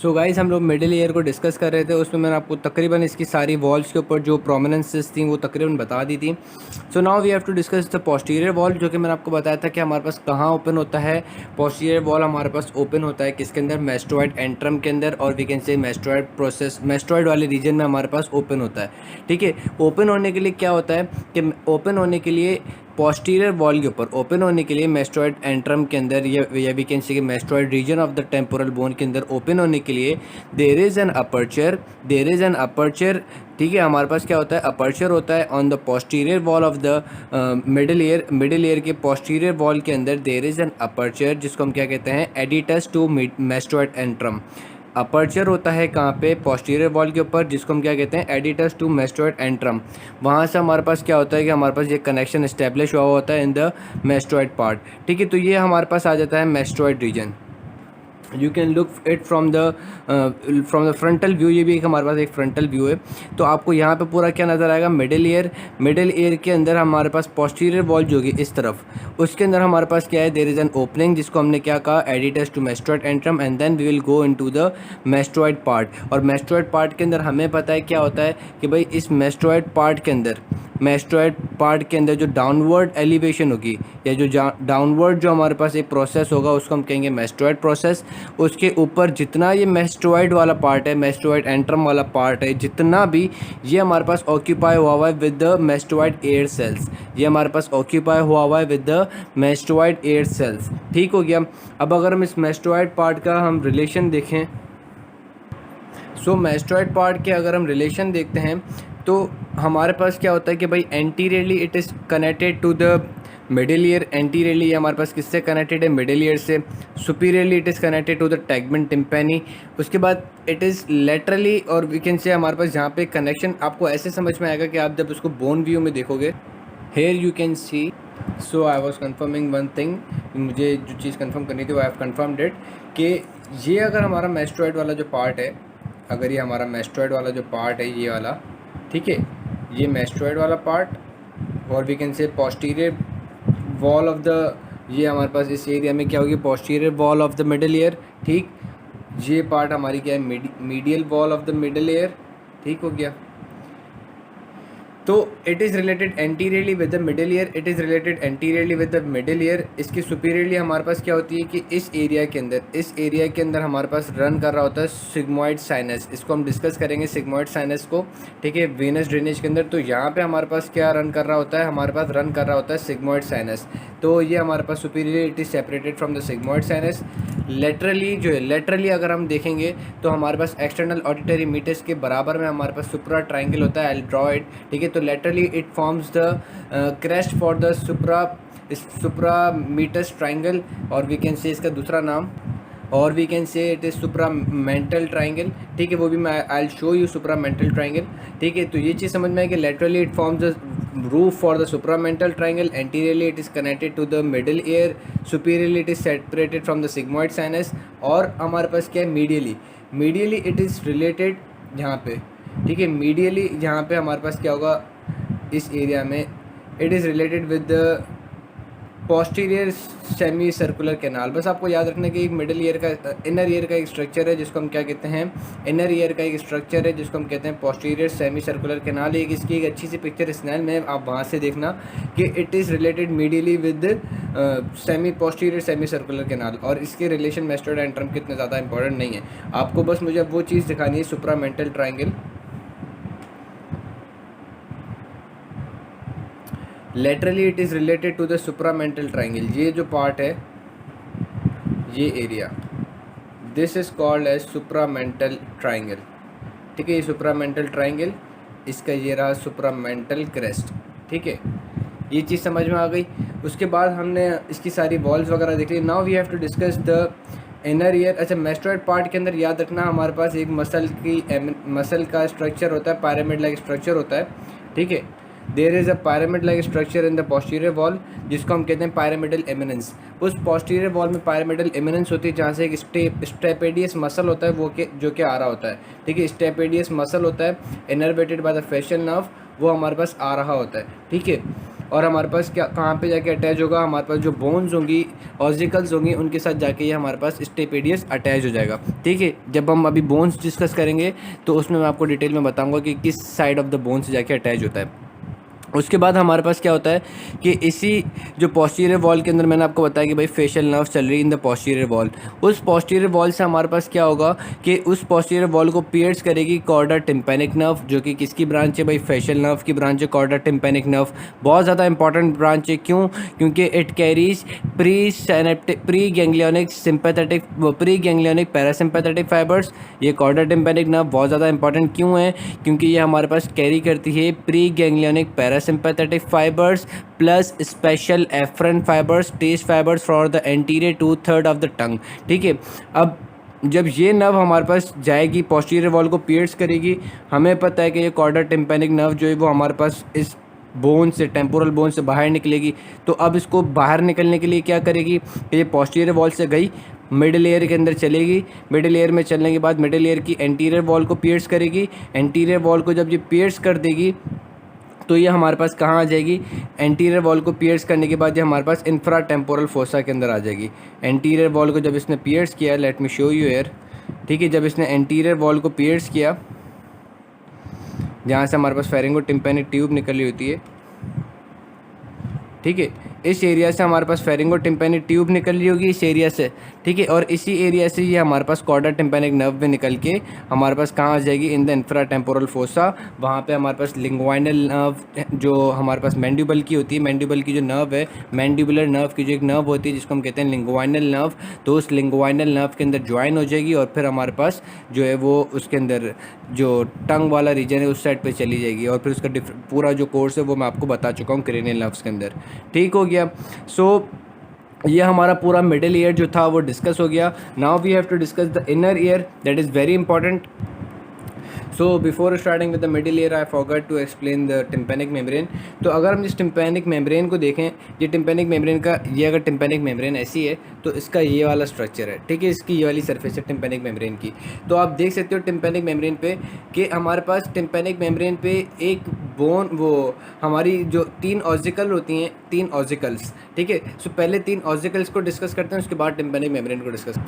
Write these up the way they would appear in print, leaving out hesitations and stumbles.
So guys हम लोग middle ear को डिस्कस कर रहे थे। उसमें मैंने आपको तकरीबन इसकी सारी वॉल्स के ऊपर जो प्रोमिनेंसेस थी वो तकरीबन बता दी थी। So now we have to discuss the posterior wall, जो कि मैंने आपको बताया था कि हमारे पास कहाँ ओपन होता है। पोस्टीरियर वॉल हमारे पास ओपन होता है किसके अंदर, मेस्टोइड एंट्रम के अंदर, और we can say mastoid process, mastoid वाले रीजन में हमारे पास ओपन होता है। ठीक है, ओपन होने के लिए क्या होता है कि ओपन होने के लिए पोस्टीरियर वॉल के ऊपर ओपन होने के लिए मेस्टोइड एंट्रम के अंदर या वी कैन से कि mastoid region of the temporal bone के अंदर ओपन होने के लिए देयर इज़ एन अपर्चर। ठीक है, हमारे पास क्या होता है, अपर्चर होता है on the posterior wall of the middle year के पोस्टीरियर वॉल के अंदर देयर इज़ एन अपर्चर, जिसको हम क्या कहते हैं, एडिटस टू मेस्टोइड एंट्रम। अपर्चर होता है कहाँ पे, पोस्टीरियर वॉल के ऊपर, जिसको हम क्या कहते हैं, एडिटस टू मेस्टोइड एंट्रम। वहाँ से हमारे पास क्या होता है कि हमारे पास ये कनेक्शन इस्टेब्लिश हुआ होता है इन द मेस्टोइड पार्ट। ठीक है, तो ये हमारे पास आ जाता है mastoid region. You can look it from the frontal view. ये भी एक हमारे पास एक फ्रंटल व्यू है। तो आपको यहाँ पे पूरा क्या नज़र आएगा, मिडिल ईयर के अंदर हमारे पास पोस्टीरियर वॉल जो होगी इस तरफ, उसके अंदर हमारे पास क्या है, देयर इज़ एन ओपनिंग, जिसको हमने क्या कहा, aditus to mastoid antrum, and then we will go into the mastoid part. और मेस्टोइड पार्ट के अंदर हमें पता है क्या होता है कि भाई इस मेस्टोइड पार्ट के अंदर जो डाउनवर्ड एलिवेशन होगी या जो डाउनवर्ड जो हमारे पास एक प्रोसेस होगा उसको हम कहेंगे मेस्टोइड प्रोसेस। उसके ऊपर जितना ये मेस्टोइड वाला पार्ट है, मेस्टोइड एंट्रम वाला पार्ट है, जितना भी ये हमारे पास ऑक्यूपाई हुआ हुआ है with the mastoid air cells, ये हमारे पास ऑक्यूपाई हुआ हुआ है with the mastoid air cells. ठीक हो गया। अब अगर हम इस मेस्टोइड पार्ट का हम रिलेशन देखें, सो मेस्टोइड पार्ट के अगर हम रिलेशन देखते हैं तो हमारे पास क्या होता है कि भाई anteriorly it is connected to the middle ear. Anteriorly हमारे पास किससे कनेक्टेड है, मिडिल ईयर से। Superiorly it is connected to the tegmen tympani. उसके बाद इट इज़ लेटरली, और वी कैन से हमारे पास यहाँ पे कनेक्शन आपको ऐसे समझ में आएगा कि आप जब उसको बोन व्यू में देखोगे, here you can see. So I was confirming one thing, मुझे जो चीज़ कन्फर्म करनी थी वो आई हैव कन्फर्म्ड इट, कि ये अगर हमारा मेस्टोइड वाला जो पार्ट है, अगर ये हमारा मेस्टोइड वाला जो पार्ट है ये वाला, ठीक है, ये मेस्टोइड वाला पार्ट, और we can say posterior wall of the, ये हमारे पास इस एरिया में क्या होगी, posterior wall of the middle ear. ठीक, ये पार्ट हमारी क्या है, medial wall of the middle ear. ठीक हो गया। तो it is related anteriorly with the middle ear, इसकी सुपीरियरली हमारे पास क्या होती है कि इस एरिया के अंदर हमारे पास रन कर रहा होता है सिग्मोइड साइनस। इसको हम डिस्कस करेंगे सिग्मोइड साइनस को, ठीक है, वेनस ड्रेनेज के अंदर। तो यहाँ पे हमारे पास क्या रन कर रहा होता है, हमारे पास रन कर रहा होता है सिग्मोइड साइनस। तो ये हमारे पास superior, it is separated from the sigmoid sinus. Laterally जो है, लेटरली अगर हम देखेंगे तो हमारे पास एक्सटर्नल ऑडिटरी मीटस के बराबर में हमारे पास सुप्रा ट्राइंगल होता है, आई विल ड्रॉ इट। ठीक है, तो laterally it forms the crest for the suprameatus triangle, और वी कैन से इसका दूसरा नाम, और we can say it is suprameatal triangle. ठीक है, वो भी मैं I will show you suprameatal triangle. ठीक है, तो ये चीज़ समझ में आए कि laterally it forms the roof for the supramental triangle, anteriorly it is connected to the middle ear, superiorly it is separated from the sigmoid sinus, और हमारे पास क्या है, मीडियली इट इज़ रिलेटेड यहाँ पे। ठीक है, मीडियली यहाँ पे हमारे पास क्या होगा, इस एरिया में it is related with the posterior semi circular canal. बस आपको याद रखना कि एक मिडिल ईयर का, इनर ईयर का एक स्ट्रक्चर है जिसको हम क्या कहते हैं, इनर ईयर का एक स्ट्रक्चर है जिसको हम कहते हैं पोस्टीरियर सेमी सर्कुलर कैनाल। एक इसकी एक अच्छी सी पिक्चर स्नैल में आप वहाँ से देखना कि it is related medially with posterior semi circular canal, और इसके रिलेशन मेस्टोइड एंट्रम के इतने ज़्यादा इंपॉर्टेंट नहीं है। आपको बस मुझे वो चीज़ दिखानी है, suprameatal triangle. Laterally it is related to the suprameatal triangle. ये जो पार्ट है, ये area, this is called as suprameatal triangle. ठीक है, ये सुप्रामेंटल ट्राइंगल, इसका ये रहा सुप्रामेंटल क्रेस्ट। ठीक है, ये चीज़ समझ में आ गई। उसके बाद हमने इसकी सारी वॉल्स वगैरह देख ली। Now we have to discuss the inner ear. अच्छा, मेस्टोइड पार्ट के अंदर याद रखना हमारे पास एक मसल का स्ट्रक्चर होता है, पैरामिड लाइक स्ट्रक्चर होता है। ठीक है, there is a pyramid like structure in the posterior wall, जिसको हम कहते हैं पैरामिडल एमिनेंस। उस पोस्टीरियर वॉल में पैरामिडल एमिनेंस होती है जहाँ से एक स्टेपेडियस मसल होता है, वो जो कि आ रहा होता है। ठीक है, स्टेपेडियस मसल होता है, innervated by the facial nerve, वो हमारे पास आ रहा होता है। ठीक है, और हमारे पास क्या कहाँ पे जाके अटैच होगा, हमारे पास जो बोन्स होंगी, ऑसिकल्स होंगी, उनके साथ जाके ये हमारे पास स्टेपेडियस अटैच हो जाएगा। ठीक है, जब हम अभी बोन्स डिस्कस करेंगे तो उसमें मैं आपको डिटेल में बताऊंगा कि किस साइड ऑफ द बोन से जाके अटैच होता है। उसके बाद हमारे पास क्या होता है कि इसी जो पोस्टीरियर वॉल के अंदर मैंने आपको बताया कि भाई फेशियल नर्व चल रही इन द पोस्टीरियर वॉल, उस पोस्टीरियर वॉल से हमारे पास क्या होगा कि उस पोस्टीरियर वॉल को पियर्स करेगी कॉर्डा टिम्पैनिक नर्व, जो कि किसकी ब्रांच है भाई, फेशियल नर्व की ब्रांच है कॉर्डा टिम्पैनिक नर्व। बहुत ज़्यादा इंपॉर्टेंट ब्रांच है, क्यों? क्योंकि it carries pre ganglionic sympathetic pre ganglionic parasympathetic fibres. ये कॉर्डा टिम्पैनिक नर्व बहुत ज़्यादा इंपॉर्टेंट क्यों है? क्योंकि ये हमारे पास कैरी करती है pre ganglionic parasympathetic fibres plus special efferent fibres, taste fibres for the anterior 2/3 of the tongue. ठीक है, अब जब ये नर्व हमारे पास जाएगी पोस्टीरियर वॉल को पियर्स करेगी, हमें पता है कि ये कॉर्डा टिम्पैनिक नर्व जो है वो हमारे पास इस बोन से, टेम्पोरल बोन से बाहर निकलेगी। तो अब इसको बाहर निकलने के लिए क्या करेगी, ये पोस्टीरियर वॉल से गई, मिडिल लेयर के अंदर चलेगी, मिडिल लेयर में चलने के बाद मिडिल लेयर की एंटीरियर वॉल को पियर्स करेगी। एंटीरियर वॉल को जब ये पियर्स कर देगी तो ये हमारे पास कहाँ आ जाएगी, एंटीरियर वॉल को पियर्स करने के बाद ये हमारे पास इंफ्रा टेम्पोरल फोसा के अंदर आ जाएगी। एंटीरियर वॉल को जब इसने पियर्स किया, let me show you here. ठीक है, जब इसने एंटीरियर वॉल को पियर्स किया, जहाँ से हमारे पास फेरिंगो टिम्पैनिक ट्यूब निकली होती है, ठीक है, इस एरिया से हमारे पास फेरिंगो टिम्पैनिक ट्यूब निकल रही होगी इस एरिया से। ठीक है, और इसी एरिया से ये हमारे पास कॉर्डा टिम्पैनिक नर्व में निकल के हमारे पास कहाँ आ जाएगी, in the infra temporal fossa. वहाँ पे हमारे पास लिंग्वाइनल नर्व जो हमारे पास मैंडिबल की होती है, मैंडिबल की जो नर्व है, मैंडिबुलर नर्व की जो एक नर्व होती है जिसको हम कहते हैं लिंग्वाइनल नर्व, तो उस लिंग्वाइनल नर्व के अंदर ज्वाइन हो जाएगी और फिर हमारे पास जो है वो उसके अंदर जो टंग वाला रीजन है उस साइड पे चली जाएगी, और फिर उसका पूरा जो कोर्स है वो मैं आपको बता चुका हूँ क्रेनियल नर्व्स के अंदर। ठीक हो गया। सो ये हमारा पूरा मिडिल ईयर जो था वो डिस्कस हो गया। Now we have to discuss the inner ear, that is very important. So before starting with the middle ear I forgot to explain the tympanic membrane. तो अगर हम इस टिम्पैनिक मेम्ब्रेन को देखें, ये टिम्पैनिक मेम्ब्रेन का, ये अगर टिम्पैनिक मेम्ब्रेन ऐसी है तो इसका ये वाला स्ट्रक्चर है। ठीक है, इसकी ये वाली सरफेस है टिम्पैनिक मेम्ब्रेन की। तो आप देख सकते हो टिम्पैनिक मेम्ब्रेन पे कि हमारे पास टिम्पैनिक मेम्ब्रेन पे एक बोन, वो हमारी जो 3 ऑजिकल होती हैं, 3 ऑजिकल्स। ठीक है, सो पहले 3 ऑजिकल्स को डिस्कस करते हैं, उसके बाद टिम्पैनिक मेम्ब्रेन को डिस्कस।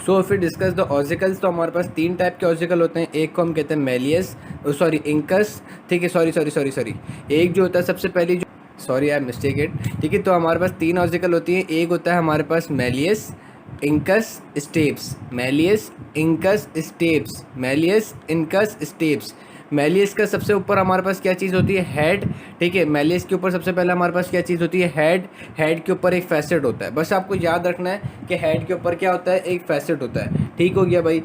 सो फिर डिस्कस द ऑजिकल्स। तो हमारे पास 3 टाइप के ऑजिकल होते हैं। एक को हम कहते हैं मेलियस, सॉरी इंकस। ठीक है, सॉरी एक जो होता है सबसे पहली जो, सॉरी आई मिस्टेक इट। ठीक है, तो हमारे पास 3 ऑजिकल होती हैं। एक होता है हमारे पास malleus, incus, stapes, malleus, incus, stapes, malleus, incus, stapes. Malleus का सबसे ऊपर हमारे पास क्या चीज़ होती है, हेड। ठीक है, मेलियस के ऊपर सबसे पहले हमारे पास क्या चीज़ होती है, हेड। हेड के ऊपर एक फैसेट होता है, बस आपको याद रखना है कि हेड के ऊपर क्या होता है, एक फैसेट होता है। ठीक हो गया भाई,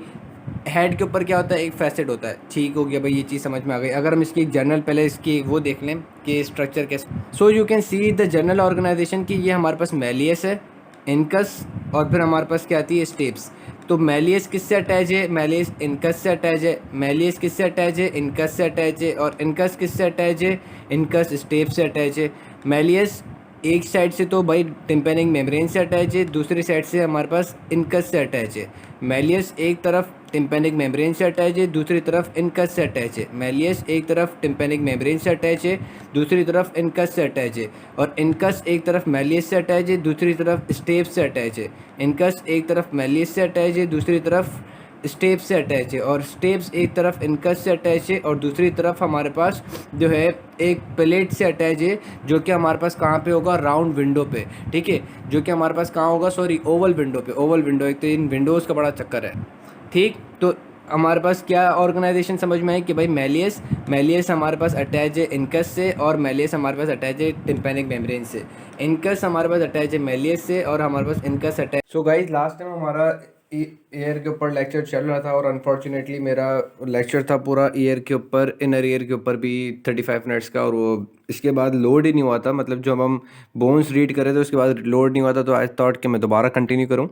हेड के ऊपर क्या होता है, एक फैसेट होता है। ठीक हो गया भाई, ये चीज़ समझ में आ गई। अगर हम इसकी जनरल पहले इसकी वो देख लें कि स्ट्रक्चर कैसे, so you can see the general organisation की ये हमारे पास मेलियस है, इनकस, और फिर हमारे पास क्या आती है, स्टेप्स। तो मेलियस किससे अटैच है, मेलियस इनकस से अटैच है। मेलियस किससे अटैच है, इनकस से अटैच है। और इनकस किससे अटैच है, इनकस स्टेप से अटैच है। मेलियस एक साइड से तो भाई टिम्पैनिक मेम्ब्रेन से अटैच है, दूसरी साइड से हमारे पास इनकस से अटैच है। मेलियस एक तरफ टिम्पैनिक मेम्ब्रेन से अटैच है, दूसरी तरफ इनकस से अटैच है। मेलियस एक तरफ टिम्पैनिक मेम्ब्रेन से अटैच है, दूसरी तरफ इनकस से अटैच है। और इनकस एक तरफ मेलियस से अटैच है, दूसरी तरफ स्टेप से अटैच है। इनकस एक तरफ मेलियस से अटैच है, दूसरी तरफ स्टेप से अटैच है। और स्टेप्स एक तरफ इनकस से अटैच है और दूसरी तरफ हमारे पास जो है एक प्लेट से अटैच है, जो कि हमारे पास कहाँ पे होगा, राउंड विंडो पे। ठीक है, जो कि हमारे पास कहाँ होगा, सॉरी ओवल विंडो पे। ओवल विंडो, एक तो इन विंडोज़ का बड़ा चक्कर है। ठीक, तो हमारे पास क्या ऑर्गेनाइजेशन समझ में है कि भाई मेलियस हमारे पास अटैच है इनकस से, और मेलियस हमारे पास अटैच है टिम्पैनिक मेम्ब्रेन से। इनकस हमारे पास अटैच है मेलियस से, और हमारे पास incus attach. So guys, last time हमारा ईयर के ऊपर लेक्चर चल रहा था, और अनफॉर्चुनेटली मेरा लेक्चर था पूरा ईयर के ऊपर, इनर ईयर के ऊपर भी 35 मिनट्स का, और वो इसके बाद लोड ही नहीं हुआ था। मतलब जब हम बोन्स रीड कर रहे थे उसके बाद लोड नहीं हुआ था, तो आई थॉट कि मैं दोबारा कंटिन्यू करूं।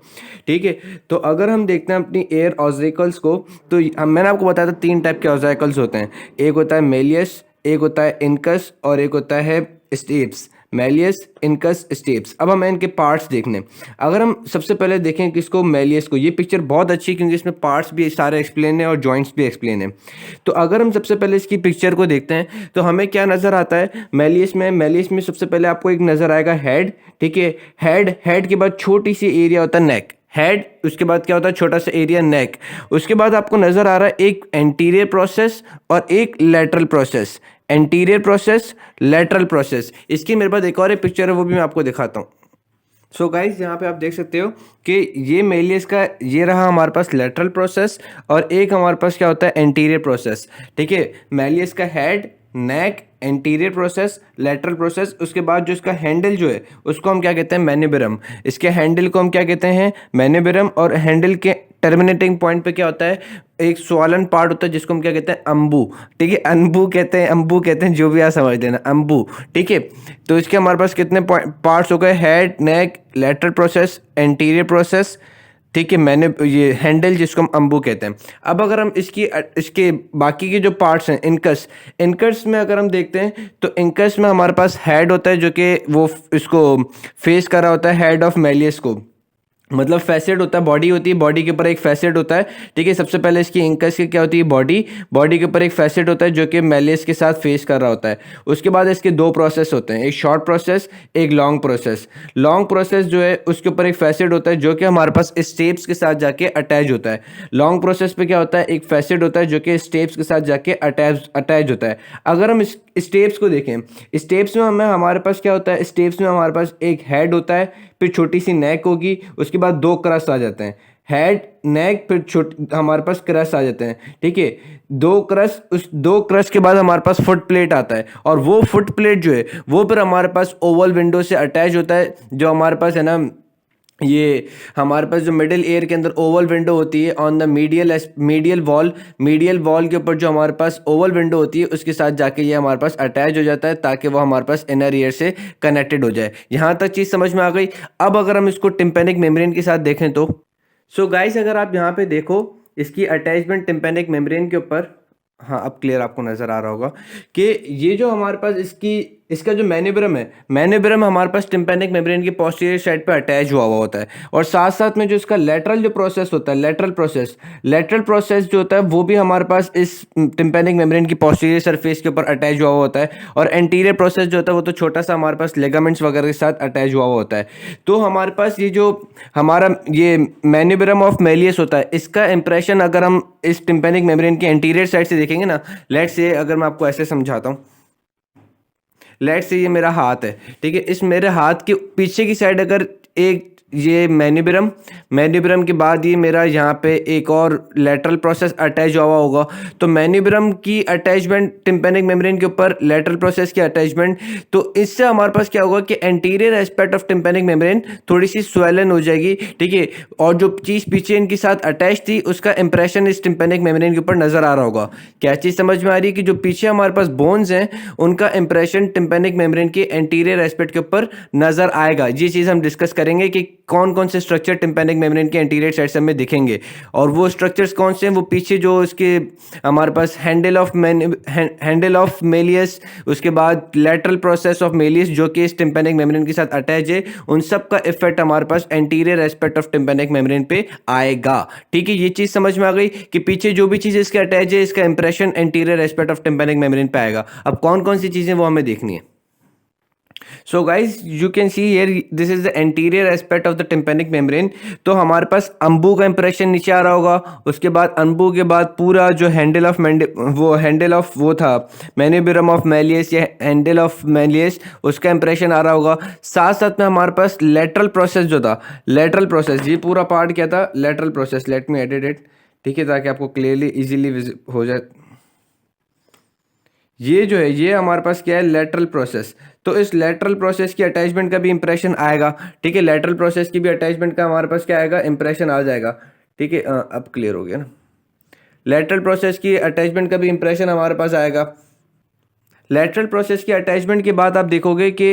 ठीक है, तो अगर हम देखते हैं अपनी एयर ऑजिकल्स को, तो मैंने आपको बताया था 3 टाइप के ऑजिकल्स होते हैं। एक होता है मेलियस, एक होता है इनकस, और एक होता है स्टेप्स। Méliès, incus, steps. अब हमें इनके पार्ट्स देखने। अगर हम सबसे पहले देखें किसको, मेलियस को, ये पिक्चर बहुत अच्छी है क्योंकि इसमें पार्ट्स भी सारे एक्सप्लेन है और जॉइंट्स भी एक्सप्लेन है। तो अगर हम सबसे पहले इसकी पिक्चर को देखते हैं तो हमें क्या नज़र आता है मेलियस में सबसे पहले आपको एक नज़र आएगा हेड, ठीक है। हेड के बाद छोटी सी एरिया होता है नेक, हेड, उसके बाद क्या होता है छोटा सा एरिया नेक। उसके बाद आपको नजर आ रहा है एक एंटीरियर प्रोसेस और एक lateral process, anterior process, lateral process. इसकी मेरे पास एक और एक पिक्चर है, वो भी मैं आपको दिखाता हूँ। सो गाइज यहाँ पे आप देख सकते हो कि ये मेलियस का ये रहा हमारे पास लेटरल प्रोसेस और एक हमारे पास क्या होता है एंटीरियर प्रोसेस, ठीक है। मेलियस का हेड, नेक, एंटीरियर प्रोसेस, लेटरल प्रोसेस। उसके बाद जो इसका हैंडल जो है उसको हम क्या कहते हैं, मैनिबरम। इसके हैंडल को हम क्या कहते हैं, मैनिबरम। और हैंडल के टर्मिनेटिंग पॉइंट पे क्या होता है, एक स्वालन पार्ट होता है जिसको हम क्या कहते हैं, अम्बू, ठीक है। अम्बू कहते हैं, जो भी आप समझ देना, अम्बू, ठीक है। तो इसके हमारे पास कितने पार्ट्स हो गए, हेड, नेक, लेटरल प्रोसेस, एंटीरियर प्रोसेस, ठीक है। मैंने ये हैंडल जिसको हम अम्बू कहते हैं। अब अगर हम इसके बाकी के जो पार्ट्स हैं, इनकस में अगर हम देखते हैं तो इनकस में हमारे पास हेड होता है जो कि वो इसको फेस कर रहा होता है, हेड ऑफ मेलियस को, मतलब फैसेट होता है, बॉडी होती है, बॉडी के ऊपर एक फैसेट होता है, ठीक है। सबसे पहले इसकी इंकस की क्या होती है, बॉडी के ऊपर एक फैसेट होता है जो कि मेलियस के साथ फेस कर रहा होता है। उसके बाद इसके दो प्रोसेस होते हैं, एक शॉर्ट प्रोसेस, एक लॉन्ग प्रोसेस। लॉन्ग प्रोसेस जो है उसके ऊपर एक फैसेट होता है जो कि हमारे पास स्टेप्स के साथ जाके अटैच होता है। लॉन्ग प्रोसेस पे क्या होता है, एक फैसेट होता है जो कि स्टेप्स के साथ जाके अटैच होता है। अगर हम स्टेप्स को देखें, स्टेप्स में हमारे पास क्या होता है, स्टेप्स में हमारे पास एक हेड होता है, फिर छोटी सी नेक होगी, उसके बाद दो क्रस्ट आ जाते हैं, हेड, नेक, फिर हमारे पास क्रस्ट आ जाते हैं, ठीक है। उस दो क्रस्ट के बाद हमारे पास फुट प्लेट आता है और वो फुट प्लेट जो है वो फिर हमारे पास ओवल विंडो से अटैच होता है, जो हमारे पास है ना, ये हमारे पास जो मिडिल एयर के अंदर ओवल विंडो होती है ऑन द मीडियल वॉल के ऊपर जो हमारे पास ओवल विंडो होती है उसके साथ जाके ये हमारे पास अटैच हो जाता है ताकि वो हमारे पास इनर ईयर से कनेक्टेड हो जाए। यहाँ तक चीज़ समझ में आ गई। अब अगर हम इसको टिम्पेनिक मेम्ब्रेन के साथ देखें तो, सो गाइस अगर आप यहाँ पे देखो इसकी अटैचमेंट टिम्पेनिक मेम्ब्रेन के ऊपर, हाँ अब क्लियर आपको नज़र आ रहा होगा कि ये जो हमारे पास इसका जो मैन्युब्रम हमारे पास टिम्पेनिक मेम्ब्रेन की पोस्टीरियर साइड पे अटैच हुआ होता है। और साथ साथ में जो इसका लेटरल जो प्रोसेस होता है, लेटरल प्रोसेस जो होता है वो भी हमारे पास इस टिम्पेनिक मेम्ब्रेन की पोस्टीरियर सरफेस के ऊपर अटैच हुआ होता है। और एंटीरियर प्रोसेस जो होता है वो तो छोटा सा हमारे पास लिगामेंट्स वगैरह के साथ अटैच हुआ होता है। तो हमारे पास ये जो हमारा ये मैन्युब्रम ऑफ मेलियस होता है, इसका इंप्रेशन अगर हम इस टिम्पेनिक मेम्ब्रेन की एंटीरियर साइड से देखेंगे ना, लेट्स से अगर मैं आपको ऐसे समझाता हूँ, लेट्स से ये मेरा हाथ है, ठीक है। इस मेरे हाथ के पीछे की साइड अगर एक ये मैन्युब्रम के बाद ये मेरा यहाँ पे एक और लेटरल प्रोसेस अटैच हुआ होगा, तो मैन्युब्रम की अटैचमेंट टिम्पेनिक मेम्ब्रेन के ऊपर लेटरल प्रोसेस की अटैचमेंट, तो इससे हमारे पास क्या होगा कि anterior aspect of tympanic membrane थोड़ी सी स्वेलन हो जाएगी, ठीक है। और जो चीज़ पीछे इनके साथ अटैच थी उसका इंप्रेशन इस टिम्पेनिक मेम्ब्रेन के ऊपर नजर आ रहा होगा। क्या चीज़ समझ में आ रही है कि जो पीछे हमारे पास बोन्स हैं उनका इंप्रेशन टिम्पेनिक मेम्ब्रेन के एंटीरियर एस्पेक्ट के ऊपर नजर आएगा। ये चीज़ हम डिस्कस करेंगे कि कौन कौन से स्ट्रक्चर टिम्पेनिक मेम्ब्रेन के एंटीरियर साइड से हमें दिखेंगे और वो स्ट्रक्चर्स कौन से हैं। वो पीछे जो इसके हमारे पास हैंडल ऑफ मेलियस, उसके बाद लेटरल प्रोसेस ऑफ मेलियस जो कि इस टिम्पेनिक मेम्ब्रेन के साथ अटैच है, उन सब का इफेक्ट हमारे पास anterior aspect of tympanic membrane पे आएगा, ठीक है। ये चीज़ समझ में आ गई कि पीछे जो भी चीज़ इसके अटैच है इसका impression anterior aspect of tympanic membrane पे आएगा। अब कौन कौन सी चीज़ें वो हमें देखनी है। So guys you can see here this is the anterior aspect of the tympanic membrane. तो हमारे पास अम्बू का इंप्रेशन नीचे आ रहा होगा, उसके बाद अम्बू के बाद पूरा जो हैंडल ऑफ वो था मैन्युब्रम ऑफ मेलियस या हैंडल ऑफ मेलियस, उसका इंप्रेशन आ रहा होगा। साथ साथ में हमारे पास लेटरल प्रोसेस जो था, लेटरल प्रोसेस, ये पूरा पार्ट क्या था, lateral process. Let me edit it, ठीक है, ताकि आपको क्लियरली इजीली हो जाए। ये जो है ये हमारे पास क्या है, लेटरल प्रोसेस। तो इस लेटरल प्रोसेस की अटैचमेंट का भी इंप्रेशन आएगा, ठीक है। लेटरल प्रोसेस की भी अटैचमेंट का हमारे पास क्या आएगा, इंप्रेशन आ जाएगा, ठीक है। अब क्लियर हो गया ना। लेटरल प्रोसेस की अटैचमेंट का भी इंप्रेशन हमारे पास आएगा। लेटरल प्रोसेस के अटैचमेंट के बाद आप देखोगे कि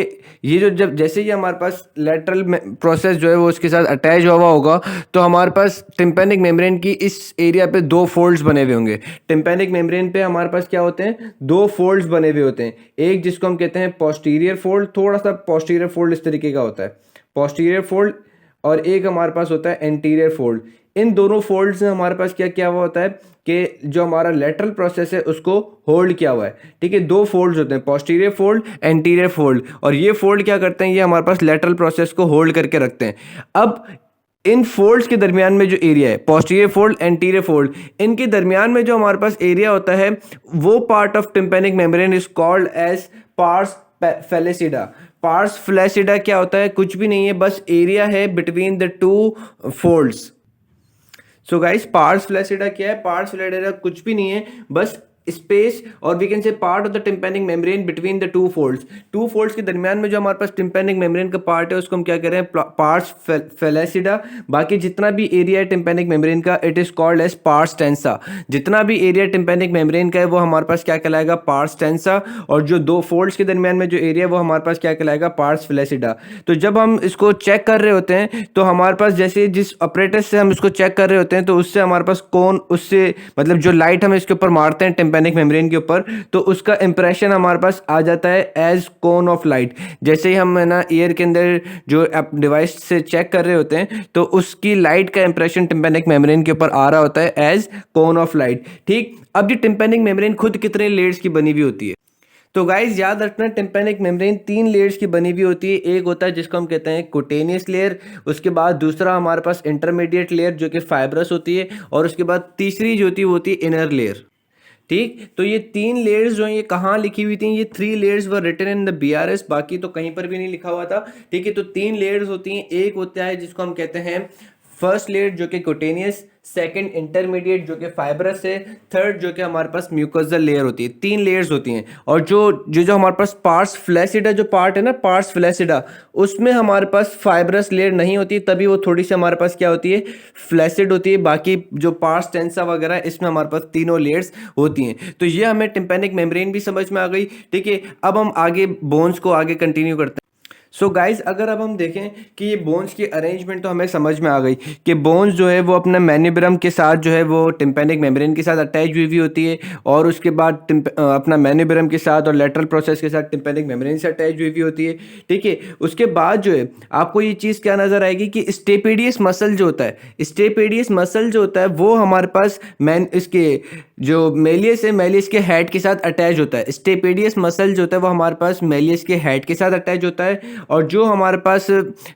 ये जो जब जैसे ही हमारे पास लेटरल प्रोसेस जो है वो उसके साथ अटैच हुआ होगा, तो हमारे पास टिम्पैनिक मेम्ब्रेन की इस एरिया पे दो फोल्ड्स बने हुए होंगे। टिम्पैनिक मेम्ब्रेन पे हमारे पास क्या होते हैं, दो फोल्ड्स बने हुए होते हैं। एक जिसको हम कहते हैं पोस्टीरियर फोल्ड, थोड़ा सा पोस्टीरियर फोल्ड इस तरीके का होता है, पोस्टीरियर फोल्ड, और एक हमारे पास होता है एंटीरियर फोल्ड। इन दोनों फोल्ड्स में हमारे पास क्या क्या हुआ होता है कि जो हमारा लेटरल प्रोसेस है उसको होल्ड किया हुआ है। ठीक है, दो फोल्ड्स होते हैं, पोस्टीरियर फोल्ड, एंटीरियर फोल्ड, और ये फोल्ड क्या करते हैं, ये हमारे पास लेटरल प्रोसेस को होल्ड करके रखते हैं। अब इन फोल्ड्स के दरमियान में जो एरिया है, पोस्टीरियर फोल्ड, एंटीरियर फोल्ड, इनके दरमियान में जो हमारे पास एरिया होता है वो part of tympanic membrane is called as pars flaccida. Pars flaccida क्या होता है, कुछ भी नहीं है, बस एरिया है between the two folds. So guys, pars flaccida क्या है, पार्स फ्लैसिडा कुछ भी नहीं है, बस स्पेस, और we can say part of the tympanic membrane between the two folds. Two folds के दरमियान में जो हमारे पास टिम्पैनिक मेम्ब्रेन का पार्ट है उसको हम क्या कह रहे हैं, पार्स फेलिसिडा। बाकी जितना भी एरिया है टिम्पैनिक मेम्ब्रेन का, it is called as pars tensa. जितना भी एरिया टिम्पैनिक मेम्ब्रेन का है वो हमारे पास क्या कहलाएगा, पार्स टेंसा, और जो दो फोल्ड्स के दरमियान में जो एरिया है वो हमारे पास क्या कहलाएगा, पार्स फ्लैसिडा। तो जब हम इसको चेक कर रहे होते हैं तो हमारे पास जैसे जिस ऑपरेटस से हम इसको चेक कर रहे होते हैं तो उससे हमारे पास कौन, उससे मतलब जो लाइट हम इसके ऊपर मारते हैं टिम्पैनिक मेम्ब्रेन के ऊपर, तो उसका इंप्रेशन हमारे पास आ जाता है एज कोन ऑफ लाइट। जैसे ही हम है ना ईयर के अंदर जो डिवाइस से चेक कर रहे होते हैं तो उसकी लाइट का इंप्रेशन टिम्पैनिक मेम्ब्रेन के ऊपर आ रहा होता है एज कोन ऑफ लाइट। ठीक, अब ये टिम्पैनिक मेम्ब्रेन खुद कितने लेयर्स की बनी हुई होती है, तो गाइज याद रखना टिम्पैनिक मेम्ब्रेन 3 लेयर्स की बनी हुई होती है। एक होता है जिसको हम कहते हैं कुटेनियस लेयर, उसके बाद दूसरा हमारे पास इंटरमीडिएट लेयर जो कि फाइब्रस होती है, और उसके बाद तीसरी जो होती है वो होती है इनर लेयर। ठीक, तो ये 3 लेयर्स जो हैं ये कहाँ लिखी हुई थी, ये 3 layers were written in the BRS, बाकी तो कहीं पर भी नहीं लिखा हुआ था। ठीक है, तो 3 लेयर्स होती हैं। एक होता है जिसको हम कहते हैं फर्स्ट लेयर जो कि कुटेनियस, सेकंड इंटरमीडिएट जो कि फाइब्रस है, थर्ड जो कि हमारे पास म्यूकोजल लेयर होती है। 3 लेयर्स होती हैं। और जो हमारे पास पार्स फ्लैसिडा जो पार्ट है ना, पार्स फ्लैसिडा, उसमें हमारे पास फाइब्रस लेयर नहीं होती, तभी वो थोड़ी सी हमारे पास क्या होती है, फ्लैसिड होती है। बाकी जो पार्स टेंसा वगैरह इसमें हमारे पास तीनों लेयर्स होती हैं। तो ये हमें टिम्पैनिक मेम्ब्रेन भी समझ में आ गई। ठीक है, अब हम आगे बोन्स को आगे कंटिन्यू करते हैं। सो गाइज, अगर अब हम देखें कि ये बोन्स की अरेंजमेंट तो हमें समझ में आ गई कि बोन्स जो है वो अपने मैन्यूब्रम के साथ जो है वो टिम्पैनिक मेम्ब्रेन के साथ अटैच हुई होती है, और उसके बाद अपना मैन्यूब्रम के साथ और लेटरल प्रोसेस के साथ टिम्पैनिक मेम्ब्रेन से अटैच हुई होती है। ठीक है, उसके बाद जो है आपको ये चीज़ क्या नज़र आएगी कि स्टेपेडियस मसल जो होता है, स्टेपेडियस मसल जो होता है वो हमारे पास इसके जो मेलियस है, मेलियस के हेड के साथ अटैच होता है। स्टेपेडियस मसल जो होता है वो हमारे पास मेलियस के हेड के साथ अटैच होता है, और जो हमारे पास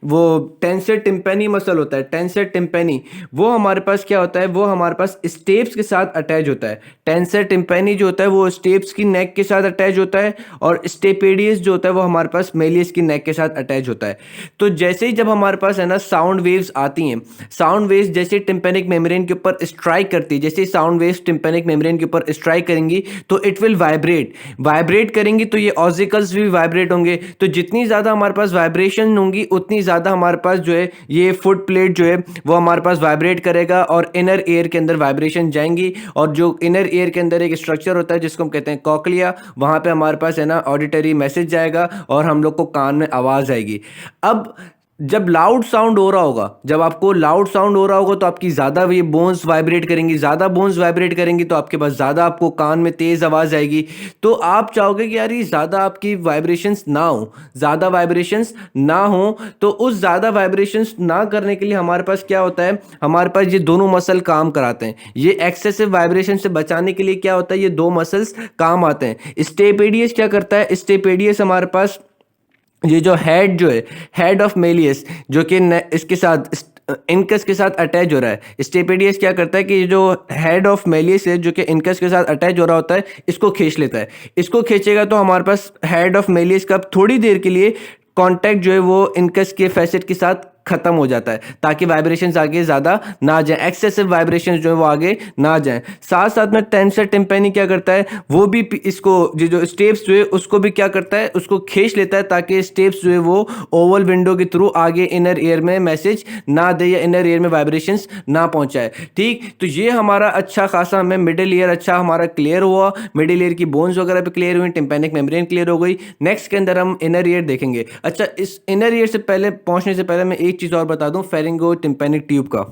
वो टेंसर टिम्पैनी मसल होता है, टेंसर टिम्पैनी, वो हमारे पास क्या होता है, वो हमारे पास स्टेप्स के साथ अटैच होता है। टेंसर टिम्पैनी जो होता है वो स्टेप्स की नेक के साथ अटैच होता है, और स्टेपेडियस जो होता है वो हमारे पास मेलियस की नेक के साथ अटैच होता है। तो जैसे ही जब हमारे पास है ना साउंड वेव्स आती हैं, साउंड वेव्स जैसे टिम्पैनिक मेम्ब्रेन के ऊपर स्ट्राइक करती है, जैसे साउंड वेव्स टिम्पैनिक मेम्ब्रेन के ऊपर स्ट्राइक करेंगी तो इट विल वाइब्रेट करेंगी, तो ये ऑसिकल्स भी वाइब्रेट होंगे। तो जितनी ज़्यादा हमारे पास वाइब्रेशन होंगी उतनी ज़्यादा हमारे पास जो है ये फुट प्लेट जो है वो हमारे पास वाइब्रेट करेगा, और इनर एयर के अंदर वाइब्रेशन जाएंगी, और जो इनर एयर के अंदर एक स्ट्रक्चर होता है जिसको हम कहते हैं कॉकलिया, वहाँ पे हमारे पास है ना ऑडिटरी मैसेज जाएगा और हम लोग को कान में आवाज़ आएगी। अब जब लाउड साउंड हो रहा होगा, जब आपको लाउड साउंड हो रहा होगा तो आपकी ज़्यादा ये बोन्स वाइब्रेट करेंगी, ज़्यादा बोन्स वाइब्रेट करेंगी तो आपके पास ज़्यादा आपको कान में तेज़ आवाज़ आएगी। तो आप चाहोगे कि यार ये ज़्यादा आपकी वाइब्रेशंस ना हो, ज़्यादा वाइब्रेशंस ना हो, तो उस ज़्यादा वाइब्रेशंस ना करने के लिए हमारे पास क्या होता है, हमारे पास ये दोनों मसल काम कराते हैं। ये एक्सेसिव वाइब्रेशन से बचाने के लिए क्या होता है, ये 2 मसल्स काम आते हैं। स्टेपेडियस क्या करता है, स्टेपेडियस हमारे पास ये जो हेड जो है, हेड ऑफ मेलियस जो कि इसके साथ इनकस के साथ अटैच हो रहा है, स्टेपेडियस क्या करता है कि जो हेड ऑफ मेलियस है जो कि इनकस के साथ अटैच हो रहा होता है, इसको खींच लेता है। इसको खींचेगा तो हमारे पास हेड ऑफ मेलियस का थोड़ी देर के लिए कांटेक्ट जो है वो इनकस के फैसेट के साथ खत्म हो जाता है ताकि वाइब्रेशंस आगे ज़्यादा ना जाए, एक्सेसिव वाइब्रेशंस जो है वो आगे ना जाए। साथ साथ में टेंसर टिम्पेनी क्या करता है, वो भी इसको जो स्टेप्स जो है उसको भी क्या करता है, उसको खींच लेता है ताकि स्टेप्स जो है वो ओवल विंडो के थ्रू आगे इनर ईयर में मैसेज ना दे या इनर ईयर में वाइब्रेशंस ना पहुंचाए। ठीक, तो ये हमारा अच्छा खासा हमें मिडिल ईयर अच्छा हमारा क्लियर हुआ, मिडिल ईयर की बोन्स वगैरह पे क्लियर हुई, टिम्पेनिक मेम्ब्रेन क्लियर हो गई। नेक्स्ट के अंदर हम इनर ईयर देखेंगे। अच्छा, इस इनर ईयर से पहले पहुंचने से पहले मैं एक चीज़ और बता दूं फेरिंगो टिम्पेनिक ट्यूब का।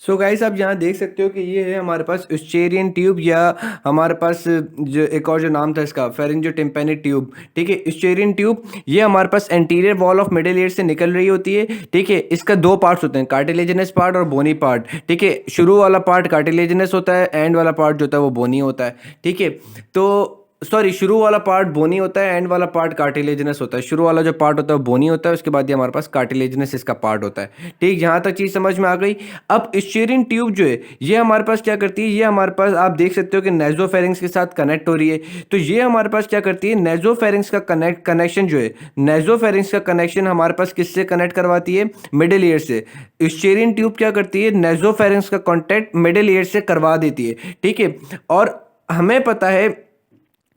सो गाइस आप यहाँ देख सकते हो कि ये है हमारे पास यूस्टेरियन ट्यूब, या हमारे पास जो एक और जो नाम था इसका फेरिंजो टिम्पेनिक ट्यूब। ठीक है, यूस्टेरियन ट्यूब ये हमारे पास anterior wall of middle ear से निकल रही होती है। ठीक है, इसका दो पार्ट्स होते हैं, कार्टिलेजिनस पार्ट और बोनी पार्ट। ठीक है, शुरू वाला पार्ट कार्टिलेजिनस होता है, एंड वाला पार्ट जो होता है वो बोनी होता है। ठीक है, तो सॉरी, शुरू वाला पार्ट बोनी होता है, एंड वाला पार्ट कार्टिलेजिनस होता है। शुरू वाला जो पार्ट होता है वो बोनी होता है, उसके बाद ये हमारे पास कार्टिलेजिनस इसका पार्ट होता है। ठीक, यहाँ तक चीज़ समझ में आ गई। अब स्टीयरिंग ट्यूब जो है ये हमारे पास क्या करती है, ये हमारे पास आप देख सकते हो कि नेजोफेरिंग्स के साथ कनेक्ट हो रही है। तो ये हमारे पास क्या करती है, नेजोफेरिंग्स का कनेक्शन जो है, नेजोफेरिंग्स का कनेक्शन हमारे पास किससे कनेक्ट करवाती है, मिडिल ईयर से। स्टीयरिंग ट्यूब क्या करती है, नेजोफेरिंग्स का कॉन्टैक्ट मिडिल ईयर से करवा देती है। ठीक है, और हमें पता है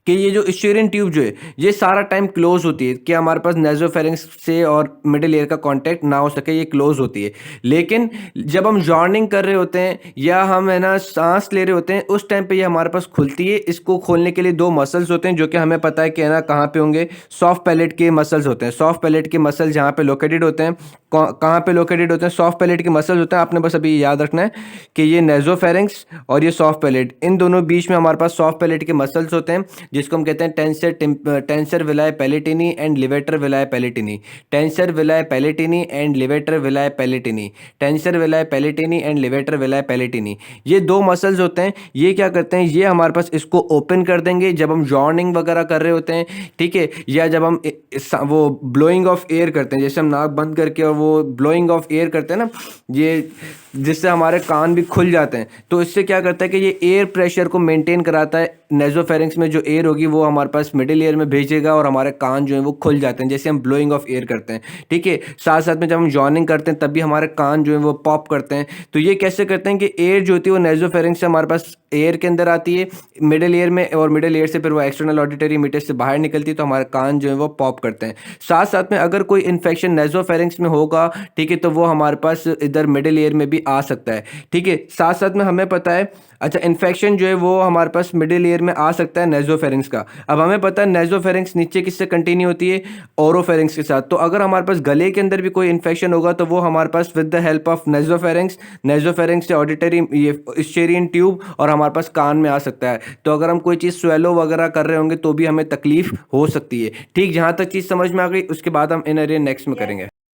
कि ये जो स्टीयरिंग ट्यूब जो है ये सारा टाइम क्लोज होती है, कि हमारे पास नेजोफेरिंक्स से और मिडिल ईयर का कांटेक्ट ना हो सके, ये क्लोज होती है। लेकिन जब हम जॉर्निंग कर रहे होते हैं या हम है ना सांस ले रहे होते हैं, उस टाइम पे ये हमारे पास खुलती है। इसको खोलने के लिए दो मसल्स होते हैं जो कि हमें पता है कि है ना कहाँ पे होंगे, सॉफ्ट पैलेट के मसल्स होते हैं। सॉफ्ट पैलेट के मसल जहाँ पे लोकेटेड होते हैं, कहाँ पे लोकेटेड होते हैं, सॉफ्ट पैलेट के मसल्स होते हैं। आपने बस अभी याद रखना है कि ये नेजोफेरिंक्स और ये सॉफ्ट पैलेट, इन दोनों बीच में हमारे पास सॉफ्ट पैलेट के मसल्स होते हैं जिसको हम कहते हैं tensor veli palatini and levator veli palatini. Tensor veli palatini and levator veli palatini. Tensor veli palatini and levator veli palatini, ये दो मसल्स होते हैं। ये क्या करते हैं, ये हमारे पास इसको ओपन कर देंगे जब हम जॉर्निंग वगैरह कर रहे होते हैं। ठीक है, या जब हम वो ब्लोइंग ऑफ एयर करते हैं, जैसे हम नाक बंद करके और वो ब्लोइंग ऑफ एयर करते हैं ना, ये जिससे हमारे कान भी खुल जाते हैं। तो इससे क्या करता है कि ये एयर प्रेशर को मेंटेन कराता है। नेजोफेरिंक्स में जो एयर होगी वो हमारे पास मिडिल ईयर में भेजेगा और हमारे कान जो है वो खुल जाते हैं, जैसे हम ब्लोइंग ऑफ एयर करते हैं। ठीक है, साथ साथ में जब हम जॉर्निंग करते हैं तब भी हमारे कान जो है वो पॉप करते हैं। तो ये कैसे करते हैं कि एयर जो होती है वो नेजोफेरिंक्स से हमारे पास एयर के अंदर आती है मिडिल ईयर में, और मिडिल ईयर से फिर वो एक्सटर्नल ऑडिटरी मीटर से बाहर निकलती है, तो हमारे कान जो है वो पॉप करते हैं। साथ साथ में अगर कोई इन्फेक्शन नेजोफेरिंक्स में होगा, ठीक है, तो वो हमारे पास इधर मिडिल ईयर में भी आ सकता है। ठीक है, साथ साथ में हमें पता है, अच्छा, इन्फेक्शन जो है वो हमारे पास मिडिल ईयर में आ सकता है नेजोफेरिंक्स का। अब हमें पता है नेजोफेरिंक्स नीचे किससे कंटिन्यू होती है, ओरोफेरिंक्स के साथ। तो अगर हमारे पास गले के अंदर भी कोई इन्फेक्शन होगा तो वो हमारे पास विद द हेल्प ऑफ नेजोफेरिंक्स से ऑडिटरी ये स्टीयरियन ट्यूब और हमारे पास कान में आ सकता है। तो अगर हम कोई चीज़ स्वेलो वगैरह कर रहे होंगे तो भी हमें तकलीफ हो सकती है। ठीक, जहाँ तक चीज़ समझ में आ गई, उसके बाद हम इनर ईयर नेक्स्ट में करेंगे।